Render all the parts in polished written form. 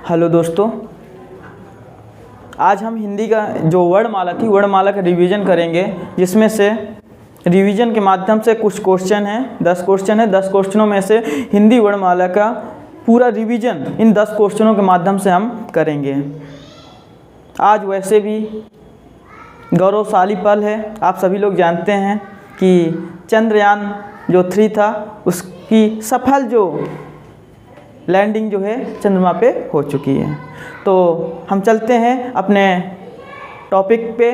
Hello दोस्तों, आज हम हिंदी का जो वर्णमाला थी वर्णमाला का रिवीजन करेंगे, जिसमें से रिवीजन के माध्यम से कुछ क्वेश्चन हैं, 10 क्वेश्चन है। 10 क्वेश्चनों में से हिंदी वर्णमाला का पूरा रिवीजन इन 10 क्वेश्चनों के माध्यम से हम करेंगे। आज वैसे भी गौरवशाली पल है। आप सभी लोग जानते हैं कि चंद्रयान जो 3 था उसकी सफल जो लैंडिंग जो है चंद्रमा पे हो चुकी है। तो हम चलते हैं अपने टॉपिक पे,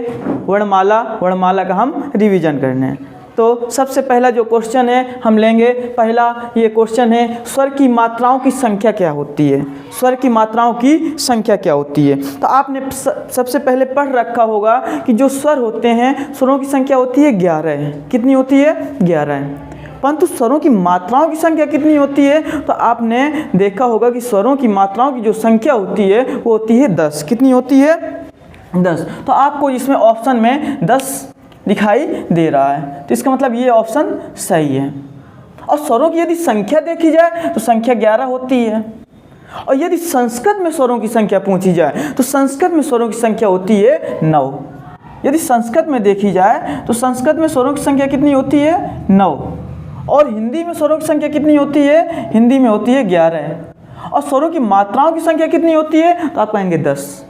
वर्णमाला का हम रिवीजन करने। तो सबसे पहला जो क्वेश्चन है हम लेंगे, पहला ये क्वेश्चन है, स्वर की मात्राओं की संख्या क्या होती है? स्वर की मात्राओं की संख्या क्या होती है? तो आपने सबसे पहले पढ़ रखा होगा कि जो स्वर होते हैं, स्वरों की संख्या होती है 11 है। कितनी होती है? 11 है। परंतु स्वरों की मात्राओं की संख्या कितनी होती है? तो आपने देखा होगा कि स्वरों की मात्राओं की जो संख्या होती है वो होती है 10। कितनी होती है? 10। तो आपको इसमें ऑप्शन में 10 दिखाई दे रहा है, तो इसका मतलब ये ऑप्शन सही है। और स्वरों की यदि संख्या देखी जाए तो संख्या 11 होती है। और यदि संस्कृत में स्वरों की संख्या पूछी जाए तो संस्कृत में स्वरों की संख्या होती है 9। यदि संस्कृत में देखी जाए तो संस्कृत में स्वरों की संख्या कितनी होती है? 9। और हिंदी में स्वरों की संख्या कितनी होती है? हिंदी में होती है 11। और स्वरों की मात्राओं की संख्या कितनी होती है? तो आप कहेंगे 10।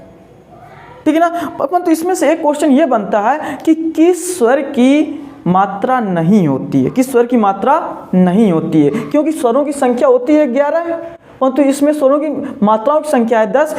ठीक है ना। परंतु इसमें से एक क्वेश्चन ये बनता है कि किस स्वर की मात्रा नहीं होती है? किस स्वर की मात्रा नहीं होती है? क्योंकि स्वरों की संख्या होती है 11, परंतु इसमें स्वरों की मात्राओं की संख्या है 10।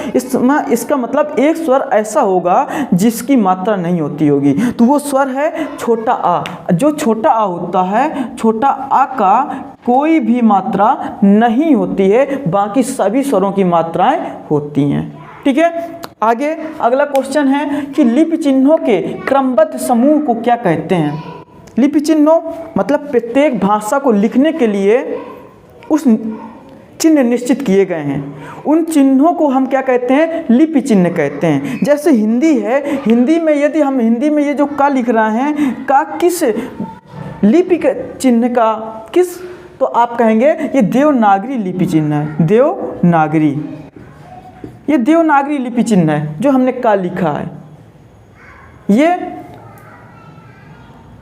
इसका मतलब एक स्वर ऐसा होगा जिसकी मात्रा नहीं होती होगी, तो वो स्वर है छोटा आ। जो छोटा आ होता है, छोटा आ का कोई भी मात्रा नहीं होती है, बाकी सभी स्वरों की मात्राएं होती हैं। ठीक है। आगे अगला क्वेश्चन है कि लिपि चिन्हों के क्रमबद्ध समूह को क्या कहते हैं? लिपि चिन्हों मतलब प्रत्येक भाषा को लिखने के लिए उस चिन्ह निश्चित किए गए हैं, उन चिन्हों को हम क्या कहते हैं? लिपि चिन्ह कहते हैं। जैसे हिंदी है, हिंदी में यदि हम हिंदी में ये जो का लिख रहे हैं, का किस लिपि के चिन्ह का किस, तो आप कहेंगे ये देवनागरी लिपि चिन्ह है। देवनागरी, ये देवनागरी लिपि चिन्ह है जो हमने का लिखा है। ये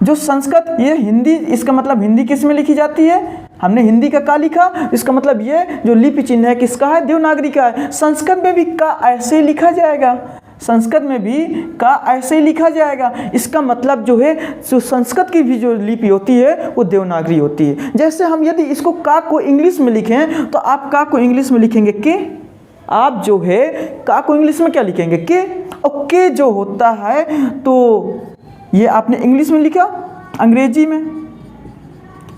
जो संस्कृत, ये हिंदी, इसका मतलब हिंदी किस में लिखी जाती है? हमने हिंदी का का लिखा, इसका मतलब ये जो लिपि चिन्ह है किसका है? देवनागरी का है। संस्कृत में भी का ऐसे ही लिखा जाएगा, संस्कृत में भी का ऐसे ही लिखा जाएगा। इसका मतलब जो है, जो संस्कृत की भी जो लिपि होती है वो देवनागरी होती है। जैसे हम यदि इसको का को इंग्लिश में लिखें तो आप का को इंग्लिश में लिखेंगे के। आप जो है का को इंग्लिश में क्या लिखेंगे? के। और के जो होता है तो ये आपने इंग्लिश में लिखा, अंग्रेजी में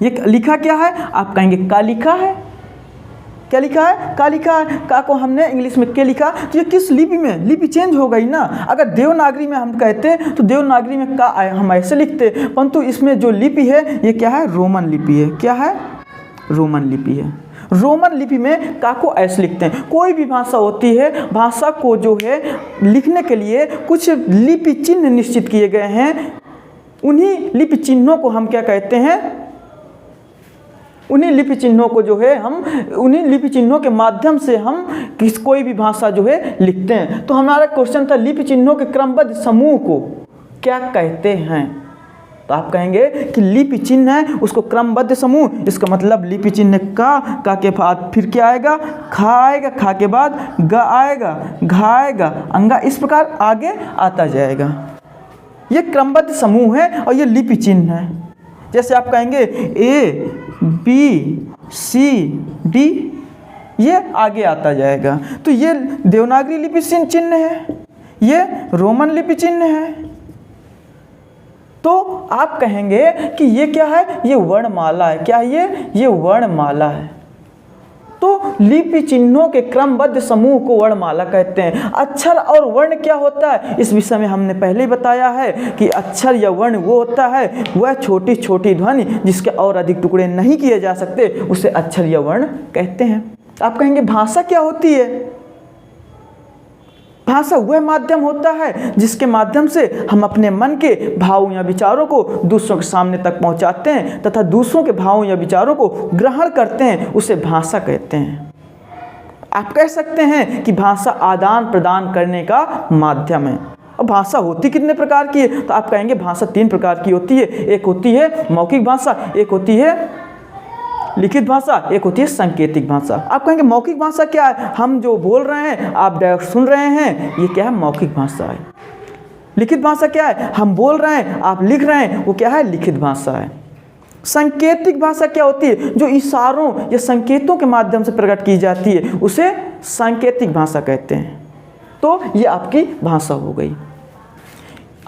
ये लिखा क्या है? आप कहेंगे का लिखा है। क्या लिखा है? का लिखा है। का को हमने इंग्लिश में के लिखा, तो ये किस लिपि में? लिपि चेंज हो गई ना। अगर देवनागरी में हम कहते तो देवनागरी में का हम ऐसे लिखते, परंतु इसमें जो लिपि है ये क्या है? रोमन लिपि है। क्या है? रोमन लिपि है। रोमन लिपि में का को ऐसे लिखते हैं। कोई भी भाषा होती है, भाषा को जो है लिखने के लिए कुछ लिपि चिन्ह निश्चित किए गए हैं। उन्हीं लिपि चिन्हों को हम क्या कहते हैं? उन्हीं लिपि चिन्हों को जो है हम, उन्हीं लिपि चिन्हों के माध्यम से हम कोई भी भाषा जो है लिखते हैं। तो हमारा क्वेश्चन था लिपि चिन्हों के क्रमबद्ध समूह को क्या कहते हैं? तो आप कहेंगे कि लिपि चिन्ह है उसको क्रमबद्ध समूह। इसका मतलब लिपि चिन्ह का के बाद फिर क्या आएगा? खा आएगा, खा के बाद ग आएगा, घा आएगा, अंगा, इस प्रकार आगे आता जाएगा। ये क्रमबद्ध समूह है और ये लिपि चिन्ह है। जैसे आप कहेंगे ए बी सी डी, ये आगे आता जाएगा। तो ये देवनागरी लिपि चिन्ह है, ये रोमन लिपि चिन्ह है। तो आप कहेंगे कि ये क्या है? ये वर्णमाला है। क्या है ये वर्णमाला है। तो लिपि चिन्हों के क्रमबद्ध समूह को वर्णमाला कहते हैं। अक्षर और वर्ण क्या होता है? इस विषय में हमने पहले ही बताया है कि अक्षर या वर्ण वो होता है, वह छोटी छोटी ध्वनि जिसके और अधिक टुकड़े नहीं किए जा सकते, उसे अक्षर या वर्ण कहते हैं। आप कहेंगे भाषा क्या होती है? भाषा वह माध्यम होता है जिसके माध्यम से हम अपने मन के भावों या विचारों को दूसरों के सामने तक पहुंचाते हैं तथा दूसरों के भावों या विचारों को ग्रहण करते हैं, उसे भाषा कहते हैं। आप कह सकते हैं कि भाषा आदान प्रदान करने का माध्यम है। अब भाषा होती कितने प्रकार की है, तो आप कहेंगे भाषा 3 प्रकार की होती है। एक होती है मौखिक भाषा, एक होती है लिखित भाषा, एक होती है सांकेतिक भाषा। आप कहेंगे मौखिक भाषा क्या है, हम जो बोल रहे हैं आप डायरेक्ट सुन रहे हैं, ये क्या है, मौखिक भाषा है। लिखित भाषा क्या है, हम बोल रहे हैं आप लिख रहे हैं, वो क्या है, लिखित भाषा है। सांकेतिक भाषा क्या होती है, जो इशारों या संकेतों के माध्यम से प्रकट की जाती है, उसे सांकेतिक भाषा कहते हैं। तो ये आपकी भाषा हो गई।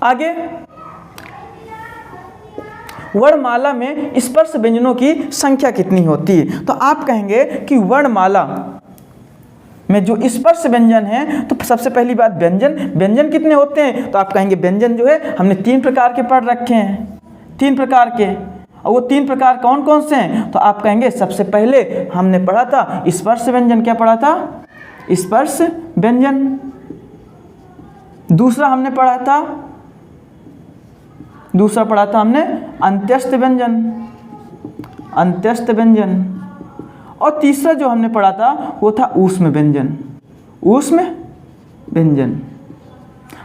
आगे वर्णमाला में स्पर्श व्यंजनों की संख्या कितनी होती है, तो आप कहेंगे कि वर्णमाला में जो स्पर्श व्यंजन है, तो सबसे पहली बात व्यंजन कितने होते हैं, तो आप कहेंगे व्यंजन जो है हमने 3 प्रकार के पढ़ रखे हैं, 3 प्रकार के। और वो 3 प्रकार कौन कौन से हैं, तो आप कहेंगे सबसे पहले हमने पढ़ा था स्पर्श व्यंजन। क्या पढ़ा था, स्पर्श व्यंजन। दूसरा पढ़ा था हमने अंत्यस्थ व्यंजन। और तीसरा जो हमने पढ़ा था वो था ऊष्म व्यंजन।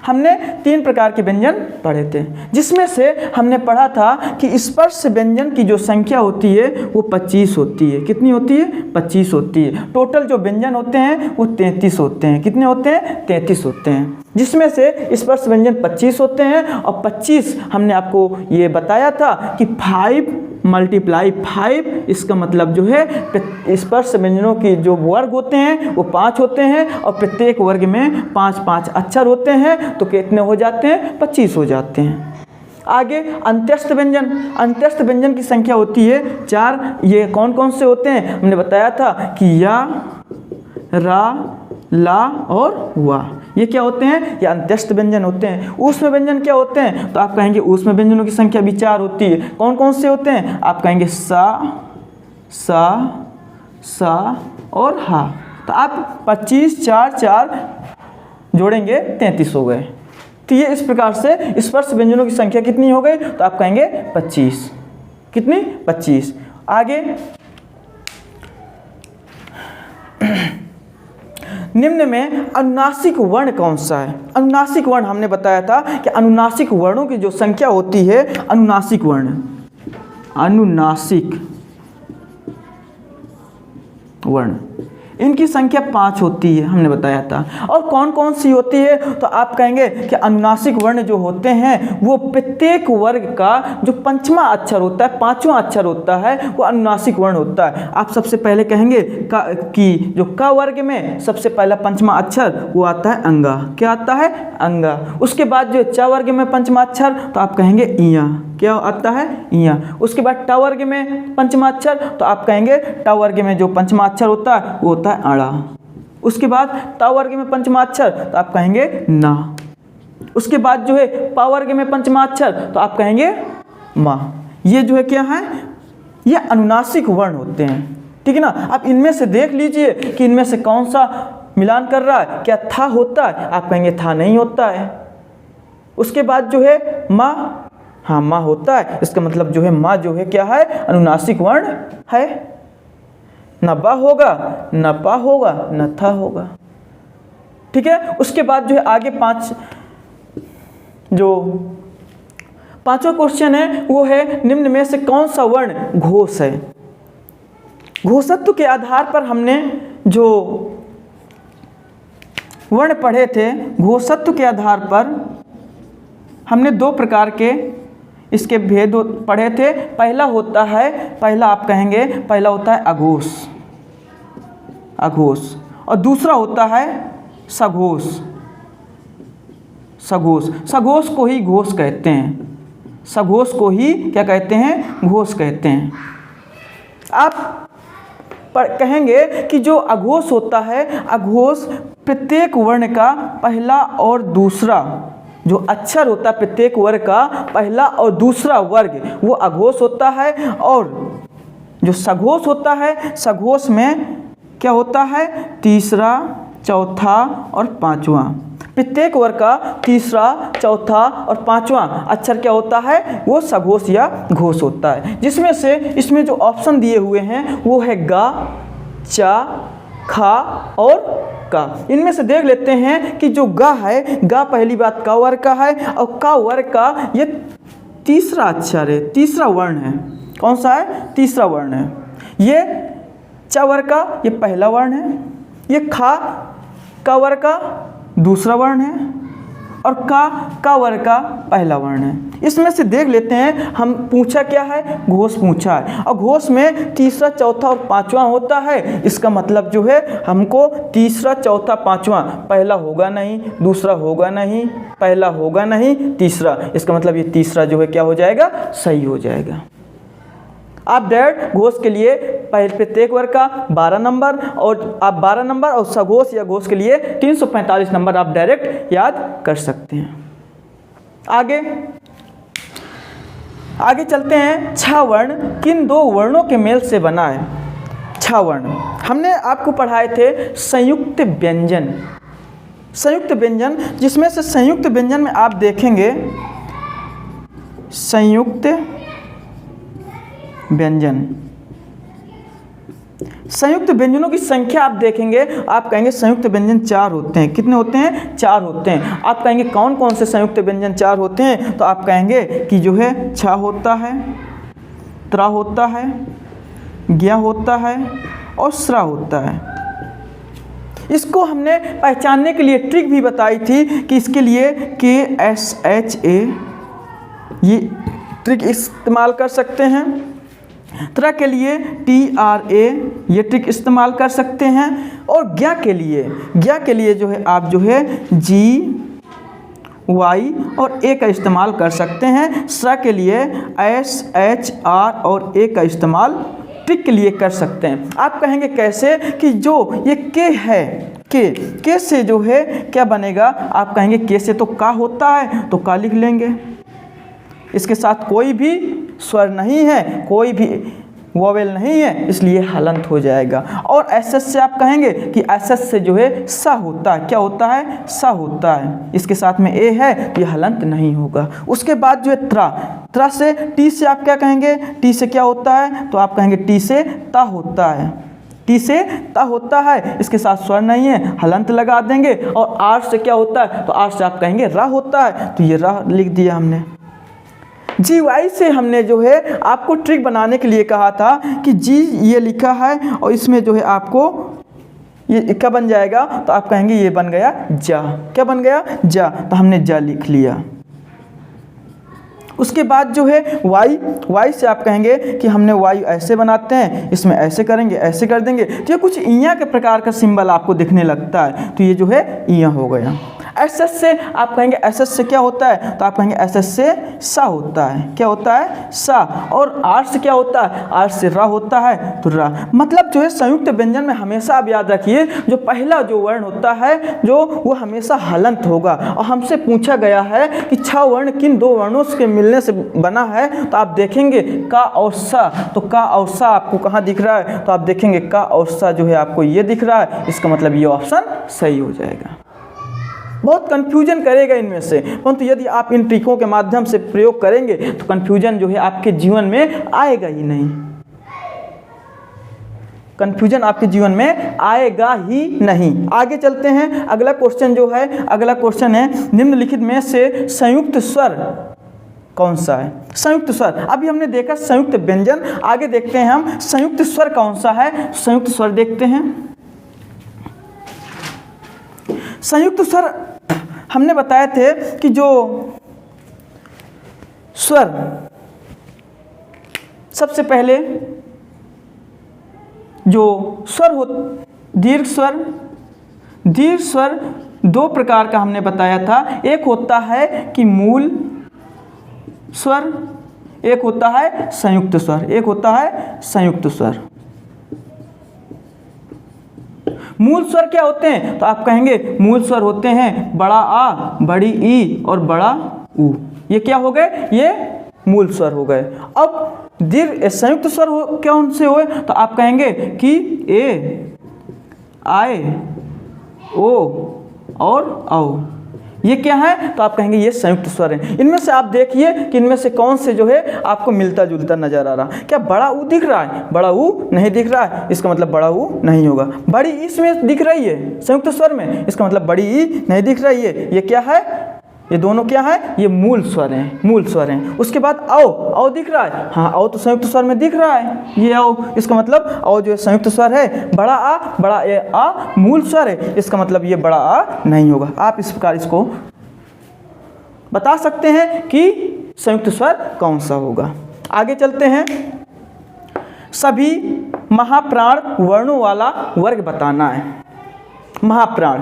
हमने 3 प्रकार के व्यंजन पढ़े थे, जिसमें से हमने पढ़ा था कि स्पर्श व्यंजन की जो संख्या होती है वो 25 होती है। कितनी होती है, 25 होती है। टोटल जो व्यंजन होते हैं वो 33 होते हैं। कितने होते हैं, 33 होते हैं, जिसमें से स्पर्श व्यंजन 25 होते हैं। और 25 हमने आपको ये बताया था कि 5 × 5, इसका मतलब जो है स्पर्श व्यंजनों की जो वर्ग होते हैं वो 5 होते हैं, और प्रत्येक वर्ग में 5-5 अक्षर होते हैं, तो कितने हो जाते हैं, 25 हो जाते हैं। आगे अंत्यस्थ व्यंजन की संख्या होती है 4। ये कौन कौन से होते हैं, हमने बताया था कि या, रा, ला और वा, ये क्या होते हैं, ये अंत्यस्थ व्यंजन होते हैं। ऊष्म व्यंजन क्या होते हैं, तो आप कहेंगे ऊष्म व्यंजनों की संख्या भी 4 होती है। कौन कौन से होते हैं, आप कहेंगे सा, और हा। तो आप 25, 4, 4 जोड़ेंगे 33 हो गए। तो ये इस प्रकार से स्पर्श व्यंजनों की संख्या कितनी हो गई, तो आप कहेंगे 25। कितनी, 25। आगे निम्न में अनुनासिक वर्ण कौन सा है। अनुनासिक वर्ण हमने बताया था कि अनुनासिक वर्णों की जो संख्या होती है, अनुनासिक वर्ण इनकी संख्या 5 होती है, हमने बताया था। और कौन कौन सी होती है, तो आप कहेंगे कि अनुनासिक वर्ण जो होते हैं वो प्रत्येक वर्ग का जो 5वां अक्षर होता है, 5वां अक्षर होता है, वो अनुनासिक वर्ण होता है। आप सबसे पहले कहेंगे कि जो क वर्ग में सबसे पहला 5वां अक्षर वो आता है अंगा। क्या आता है, अंगा। उसके बाद जो च वर्ग में 5वां अक्षर, तो आप कहेंगे इया। क्या आता है, इया। उसके बाद ट वर्ग में 5वां अक्षर, तो आप कहेंगे ट वर्ग में जो 5वां अक्षर होता है वो होता है अड़ा। उसके बाद त वर्ग में 5वां अक्षर, तो आप कहेंगे ना। उसके बाद जो है प वर्ग में 5वां अक्षर, तो आप कहेंगे मा। ये जो है क्या है, ये अनुनासिक वर्ण होते हैं, ठीक है ना। आप इनमें से देख लीजिए कि इनमें से कौन सा मिलान कर रहा है। क्या था होता है, आप कहेंगे था नहीं होता है। उसके बाद जो है मा, हाँ माँ होता है। इसका मतलब जो है माँ जो है क्या है, अनुनासिक वर्ण है। न बा होगा, न पा होगा, न था होगा, ठीक है। उसके बाद जो है आगे 5 जो पांचवा क्वेश्चन है वो है निम्न में से कौन सा वर्ण घोष है। घोषत्व के आधार पर हमने जो वर्ण पढ़े थे, घोषत्व के आधार पर हमने 2 प्रकार के इसके भेद पढ़े थे। पहला आप कहेंगे पहला होता है अघोष, और दूसरा होता है सघोष। सघोष को ही घोष कहते हैं। सघोष को ही क्या कहते हैं, घोष कहते हैं। आप कहेंगे कि जो अघोष होता है, अघोष प्रत्येक वर्ण का पहला और दूसरा जो अक्षर होता है, प्रत्येक वर्ग का पहला और दूसरा वर्ग वो अघोष होता है। और जो सघोष होता है, सघोष में क्या होता है, तीसरा, चौथा और 5वां। प्रत्येक वर्ग का तीसरा, चौथा और 5वां अक्षर क्या होता है, वो सघोष या घोष होता है। जिसमें से इसमें जो ऑप्शन दिए हुए हैं वो है गा, चा, खा और का। इनमें से देख लेते हैं कि जो गा है, गा पहली बात का वर्ग का है और का वर्ग का ये तीसरा अक्षर है, तीसरा वर्ण है। कौन सा है? तीसरा वर्ण है। ये च वर्ग का ये पहला वर्ण है, ये खा का वर्ग का दूसरा वर्ण है और का वर्ग का पहला वर्ण है। इसमें से देख लेते हैं, हम पूछा क्या है? घोष पूछा है और घोष में तीसरा, चौथा और पांचवा होता है। इसका मतलब जो है हमको तीसरा, चौथा, पांचवा, पहला होगा नहीं, दूसरा होगा नहीं, पहला होगा नहीं, तीसरा, इसका मतलब ये तीसरा जो है क्या हो जाएगा? सही हो जाएगा। आप डायरेक्ट घोष के लिए पहले प्रत्येक वर्ग का 12 नंबर और आप 12 नंबर और सघोष या घोष के लिए 345 नंबर आप डायरेक्ट याद कर सकते हैं। आगे चलते हैं। छ वर्ण किन दो वर्णों के मेल से बना है? छ वर्ण हमने आपको पढ़ाए थे संयुक्त व्यंजन। संयुक्त व्यंजन, जिसमें से संयुक्त व्यंजन में आप देखेंगे संयुक्त व्यंजन, संयुक्त व्यंजनों की संख्या आप देखेंगे, आप कहेंगे संयुक्त व्यंजन 4 होते हैं। कितने होते हैं? 4 होते हैं। आप कहेंगे कौन कौन से संयुक्त व्यंजन 4 होते हैं? तो आप कहेंगे कि जो है छ होता है, त्रा होता है, ज्ञ होता है और स्रा होता है। इसको हमने पहचानने के लिए ट्रिक भी बताई थी कि इसके लिए KSHA ये ट्रिक इस्तेमाल कर सकते हैं। त्रा के लिए TRA ये ट्रिक इस्तेमाल कर सकते हैं और ज्ञ के लिए जो है आप जो है GY और A का इस्तेमाल कर सकते हैं। स्रा के लिए SHR और A का इस्तेमाल ट्रिक के लिए कर सकते हैं। आप कहेंगे कैसे? कि जो ये के है, के से जो है क्या बनेगा? आप कहेंगे के से तो का होता है तो का लिख लेंगे। इसके साथ कोई भी स्वर नहीं है, कोई भी वोवेल नहीं है, इसलिए हलंत हो जाएगा। और एसएस से आप कहेंगे कि एसएस से जो है सा होता है। क्या होता है? सा होता है। इसके साथ में ए है तो ये हलंत नहीं होगा। उसके बाद जो है त्रा से टी से आप क्या कहेंगे? टी से क्या होता है? तो आप कहेंगे टी से ता होता है, टी से ता होता है। इसके साथ स्वर नहीं है, हलंत लगा देंगे। और आर से क्या होता है? तो आर से आप कहेंगे रा होता है, तो ये रा लिख दिया हमने। GY से हमने जो है आपको ट्रिक बनाने के लिए कहा था कि जी ये लिखा है और इसमें जो है आपको ये क्या बन जाएगा? तो आप कहेंगे ये बन गया जा। क्या बन गया? जा। तो हमने जा लिख लिया। उसके बाद जो है वाई से आप कहेंगे कि हमने वाई ऐसे बनाते हैं, इसमें ऐसे करेंगे, ऐसे कर देंगे, तो ये कुछ इया के प्रकार का सिंबल आपको दिखने लगता है, तो ये जो है इया हो गया। एसएस से आप कहेंगे एसएस से क्या होता है? तो आप कहेंगे एसएस से सा होता है। क्या होता है? सा। और आर से क्या होता है? आर से रा होता है, तो रा। मतलब जो है संयुक्त व्यंजन में हमेशा आप याद रखिए जो पहला जो वर्ण होता है जो वो हमेशा हलंत होगा। और हमसे पूछा गया है कि छ वर्ण किन दो वर्णों के मिलने से बना है, तो आप देखेंगे का और सा। तो का और सा आपको कहाँ दिख रहा है? तो आप देखेंगे का और सा जो है आपको ये दिख रहा है। इसका मतलब ये ऑप्शन सही हो जाएगा। बहुत कन्फ्यूजन करेगा इनमें से, परंतु यदि आप इन ट्रिकों के माध्यम से प्रयोग करेंगे तो कन्फ्यूजन जो है आपके जीवन में आएगा ही नहीं। कन्फ्यूजन आपके जीवन में आएगा ही नहीं। आगे चलते हैं। अगला क्वेश्चन जो है, अगला क्वेश्चन है निम्नलिखित में से संयुक्त स्वर कौन सा है? संयुक्त स्वर अभी हमने देखा संयुक्त व्यंजन, आगे देखते हैं हम संयुक्त स्वर कौन सा है। संयुक्त स्वर देखते हैं। संयुक्त स्वर हमने बताए थे कि जो स्वर सबसे पहले जो स्वर हो दीर्घ स्वर दो प्रकार का हमने बताया था। एक होता है कि मूल स्वर, एक होता है संयुक्त स्वर। एक होता है संयुक्त स्वर। मूल स्वर क्या होते हैं? तो आप कहेंगे मूल स्वर होते हैं बड़ा आ, बड़ी ई और बड़ा ऊ। ये क्या हो गए? ये मूल स्वर हो गए। अब दीर्घ संयुक्त स्वर क्या उनसे हुए? तो आप कहेंगे कि ए, आए, ओ और औ। ये क्या है, तो आप कहेंगे ये संयुक्त स्वर हैं। इनमें से आप देखिए कि इनमें से कौन से जो है आपको मिलता जुलता नजर आ रहा। क्या बड़ा ऊ दिख रहा है? बड़ा ऊ नहीं दिख रहा है, इसका मतलब बड़ा ऊ नहीं होगा। बड़ी ई इसमें दिख रही है संयुक्त स्वर में, इसका मतलब बड़ी ई नहीं दिख रही है। ये क्या है? ये दोनों क्या है? ये मूल स्वर हैं, मूल स्वर हैं। उसके बाद औ दिख रहा है, हाँ औ तो संयुक्त स्वर में दिख रहा है, ये औ, इसका मतलब औ जो है संयुक्त स्वर है। बड़ा आ मूल स्वर है, इसका मतलब ये बड़ा आ नहीं होगा। आप इस प्रकार इसको बता सकते हैं कि संयुक्त स्वर कौन सा होगा। आगे चलते हैं। सभी महाप्राण वर्णों वाला वर्ग बताना है। महाप्राण,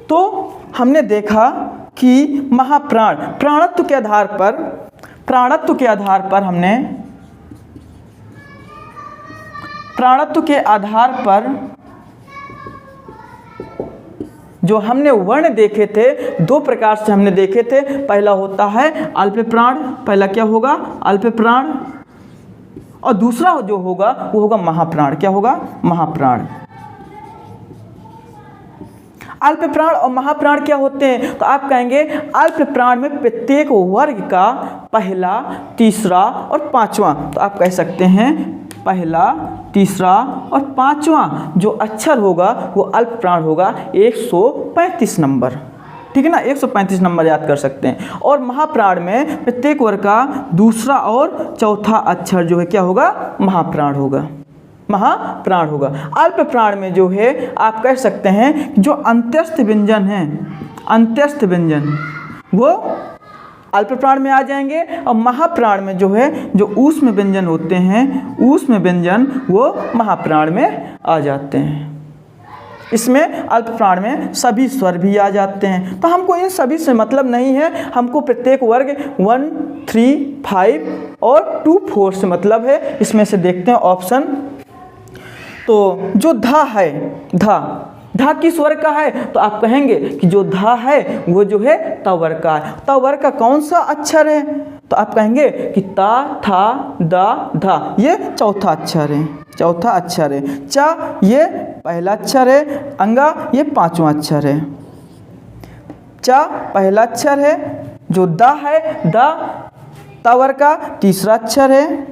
तो हमने देखा कि महाप्राण प्राणत्व के आधार पर जो हमने वर्ण देखे थे, दो प्रकार से हमने देखे थे। पहला होता है अल्प प्राण, पहला क्या होगा? अल्प प्राण, और दूसरा जो होगा वो होगा महाप्राण। क्या होगा? महाप्राण। अल्प प्राण और महाप्राण क्या होते हैं? तो आप कहेंगे अल्प प्राण में प्रत्येक वर्ग का पहला, तीसरा और पांचवा, तो आप कह सकते हैं पहला, तीसरा और पांचवा जो अक्षर होगा वो अल्प प्राण होगा। 135 नंबर, ठीक है ना, 135 नंबर याद कर सकते हैं। और महाप्राण में प्रत्येक वर्ग का दूसरा और चौथा अक्षर जो है क्या होगा? महाप्राण होगा, महाप्राण होगा। अल्प प्राण में जो है आप कह सकते हैं जो अंत्यस्थ व्यंजन है, अंत्यस्थ व्यंजन वो अल्प प्राण में आ जाएंगे, और महाप्राण में जो है जो ऊष्म व्यंजन होते हैं, ऊष्म व्यंजन वो महाप्राण में आ जाते हैं। इसमें अल्प प्राण में सभी स्वर भी आ जाते हैं। तो हमको इन सभी से मतलब नहीं है, हमको प्रत्येक वर्ग 1, 3, 5 और 2, 4 से मतलब है। इसमें से देखते हैं ऑप्शन। तो जो धा है, धा किस वर्ग का है? तो आप कहेंगे कि जो धा है वो जो है त वर्ग का है। त वर्ग का कौन सा अक्षर है? तो आप कहेंगे कि ता, था, दा, धा, ये चौथा अक्षर है, चौथा अक्षर है। चा ये पहला अक्षर है, अंगा ये पांचवा अक्षर है। चा पहला अक्षर है, जो दा है, दा त वर्ग का तीसरा अक्षर है।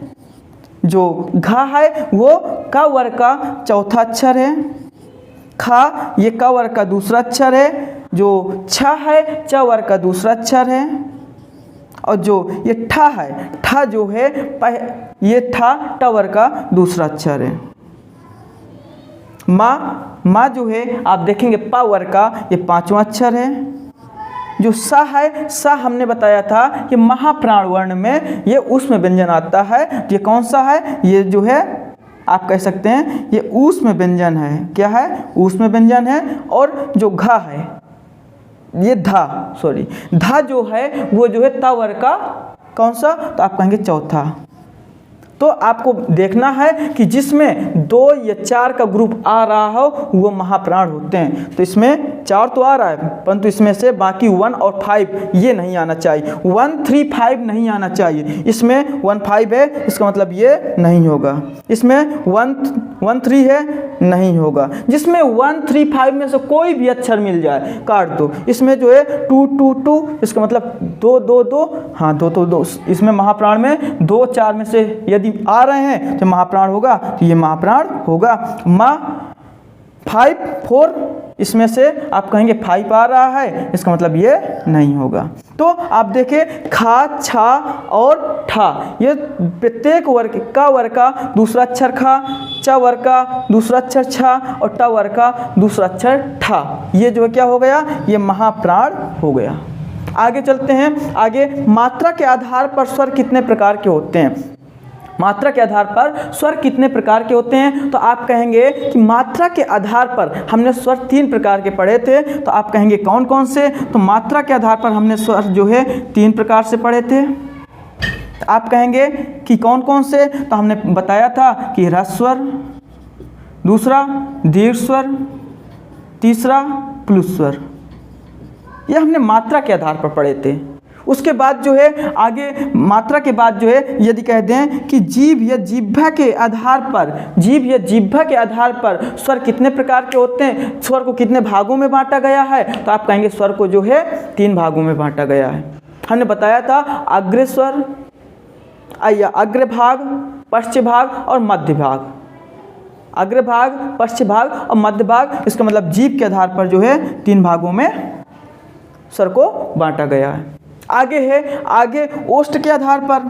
जो घा है वो क वर्ग का चौथा अक्षर है। खा ये क वर्ग का दूसरा अक्षर है। जो छ है च वर्ग का दूसरा अक्षर है। और जो ये ठा है, ठा जो है ये ठा ट वर्ग का दूसरा अक्षर है। माँ जो है आप देखेंगे प वर्ग का ये पांचवा अक्षर है। जो सा है, सा हमने बताया था कि महाप्राण वर्ण में ये ऊष्म व्यंजन आता है। ये कौन सा है? ये जो है आप कह सकते हैं ये ऊष्म व्यंजन है। क्या है? ऊष्म व्यंजन है। और जो घा है ये धा जो है वो जो है त वर्ग का कौन सा? तो आप कहेंगे चौथा। तो आपको देखना है कि जिसमें 2 या 4 का ग्रुप आ रहा हो वो महाप्राण होते हैं। तो इसमें 4 तो आ रहा है, परंतु इसमें से बाकी 1 और 5 ये नहीं आना चाहिए। 1, 3, 5 नहीं आना चाहिए। इसमें 1, 5 है, इसका मतलब ये नहीं होगा। इसमें 1, 3 है, नहीं होगा। जिसमें 1, 3, 5 में से कोई भी अक्षर मिल जाए काट दो। इसमें जो है 2, 2, 2, इसका मतलब 2, 2, 2, हाँ 2 तो 2। इसमें महाप्राण में 2, 4 में से यदि आ रहे हैं तो महाप्राण होगा, तो ये महाप्राण होगा। 5, 4 इसमें से आप कहेंगे 5 आ रहा है, इसका मतलब ये नहीं होगा। तो आप देखें खा, छा और ठा ये प्रत्येक वर्ग का वर्ग का दूसरा अक्षर खा, च वर्ग का दूसरा अक्षर छा और ट वर्ग का दूसरा अक्षर ठा, ये जो है क्या हो गया? ये महाप्राण हो गया। आगे चलते हैं। आगे मात्रा के आधार पर स्वर कितने प्रकार के होते हैं? मात्रा के आधार पर स्वर कितने प्रकार के होते हैं? तो आप कहेंगे कि मात्रा के आधार पर हमने स्वर 3 प्रकार के पढ़े थे। तो आप कहेंगे कौन कौन से? तो मात्रा के आधार पर हमने स्वर जो है 3 प्रकार से पढ़े थे। तो आप कहेंगे कि कौन कौन से? तो हमने बताया था कि ह्रस्व स्वर, दूसरा दीर्घ स्वर, तीसरा प्लुत स्वर। ये हमने मात्रा के आधार पर पढ़े थे। उसके बाद जो है आगे मात्रा के बाद जो है यदि कह दें कि जीभ या जिह्वा के आधार पर, जीभ या जिह्वा के आधार पर स्वर कितने प्रकार के होते हैं, स्वर को कितने भागों में बांटा गया है, तो आप कहेंगे स्वर को जो है 3 भागों में बांटा गया है। हमने बताया था अग्रस्वर, अग्रभाग, पश्च भाग और मध्य भाग। अग्रभाग, पश्च भाग और मध्य भाग, इसका मतलब जीभ के आधार पर जो है 3 भागों में स्वर को बांटा गया है। आगे है, आगे ओष्ठ के आधार पर,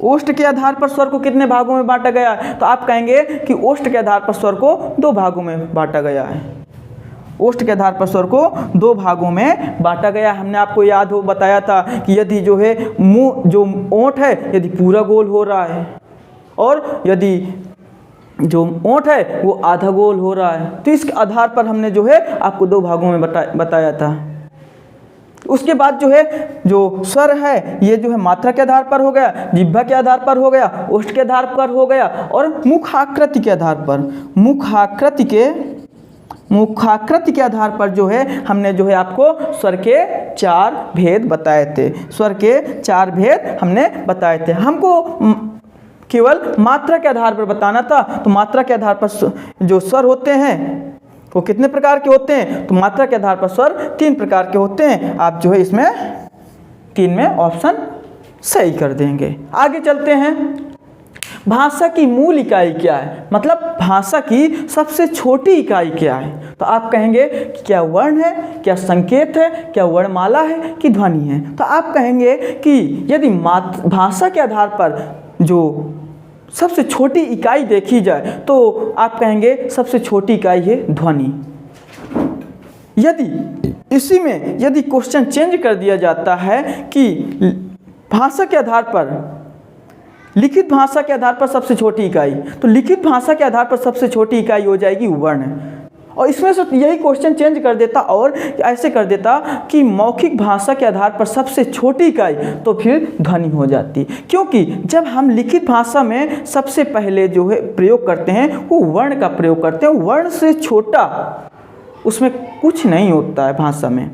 ओष्ठ के आधार पर स्वर को कितने भागों में बांटा गया है, तो आप कहेंगे कि ओष्ठ के आधार पर स्वर को 2 भागों में बांटा गया है। ओष्ठ के आधार पर स्वर को 2 भागों में बांटा गया। हमने आपको याद हो बताया था कि यदि जो है मुंह, जो ओंठ है यदि पूरा गोल हो रहा है और यदि जो ओंठ है वो आधा गोल हो रहा है, तो इसके आधार पर हमने जो है आपको 2 भागों में बताया था। उसके बाद जो है जो स्वर है ये जो है मात्रा के आधार पर हो गया, जिह्वा के आधार पर हो गया, ओष्ठ के आधार पर हो गया और मुखाकृति के आधार पर, मुखाकृति के आधार पर जो है हमने जो है आपको स्वर के 4 भेद बताए थे। स्वर के 4 भेद हमने बताए थे। हमको केवल मात्रा के आधार पर बताना था, तो मात्रा के आधार पर जो स्वर होते हैं वो कितने प्रकार के होते हैं, तो मात्रा के आधार पर स्वर 3 प्रकार के होते हैं। आप जो है इसमें 3 में ऑप्शन सही कर देंगे। आगे चलते हैं, भाषा की मूल इकाई क्या है, मतलब भाषा की सबसे छोटी इकाई क्या है, तो आप कहेंगे कि क्या वर्ण है, क्या संकेत है, क्या वर्णमाला है कि ध्वनि है। तो आप कहेंगे कि यदि भाषा के आधार पर जो सबसे छोटी इकाई देखी जाए तो आप कहेंगे सबसे छोटी इकाई है ध्वनि। यदि इसी में यदि क्वेश्चन चेंज कर दिया जाता है कि भाषा के आधार पर, लिखित भाषा के आधार पर सबसे छोटी इकाई, तो लिखित भाषा के आधार पर सबसे छोटी इकाई हो जाएगी वर्ण। और इसमें से यही क्वेश्चन चेंज कर देता और ऐसे कर देता कि मौखिक भाषा के आधार पर सबसे छोटी इकाई, तो फिर ध्वनि हो जाती। क्योंकि जब हम लिखित भाषा में सबसे पहले जो है प्रयोग करते हैं वो वर्ण का प्रयोग करते हैं। वर्ण से छोटा उसमें कुछ नहीं होता है भाषा में।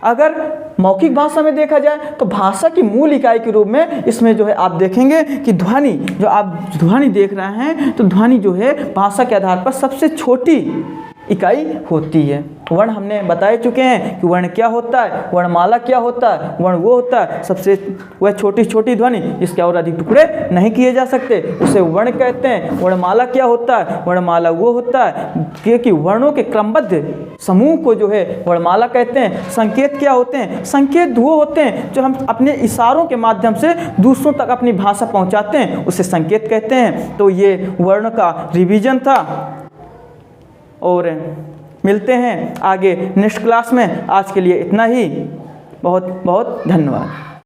अगर मौखिक भाषा में देखा जाए तो भाषा की मूल इकाई के रूप में इसमें जो है आप देखेंगे कि ध्वनि, जो आप ध्वनि देख रहे हैं, तो ध्वनि जो है भाषा के आधार पर सबसे छोटी इकाई होती है। वर्ण हमने बता चुके हैं कि वर्ण क्या होता है, वर्णमाला क्या होता है। वर्ण वो होता है सबसे वह छोटी छोटी ध्वनि जिसके और अधिक टुकड़े नहीं किए जा सकते, उसे वर्ण कहते हैं। वर्णमाला क्या होता है, वर्णमाला वो होता है कि वर्णों के क्रमबद्ध समूह को जो है वर्णमाला कहते हैं। संकेत क्या होते हैं, संकेत वो होते हैं जो हम अपने इशारों के माध्यम से दूसरों तक अपनी भाषा पहुँचाते हैं, उसे संकेत कहते हैं। तो ये वर्ण का रिवीजन था और मिलते हैं आगे नेक्स्ट क्लास में। आज के लिए इतना ही। बहुत बहुत धन्यवाद।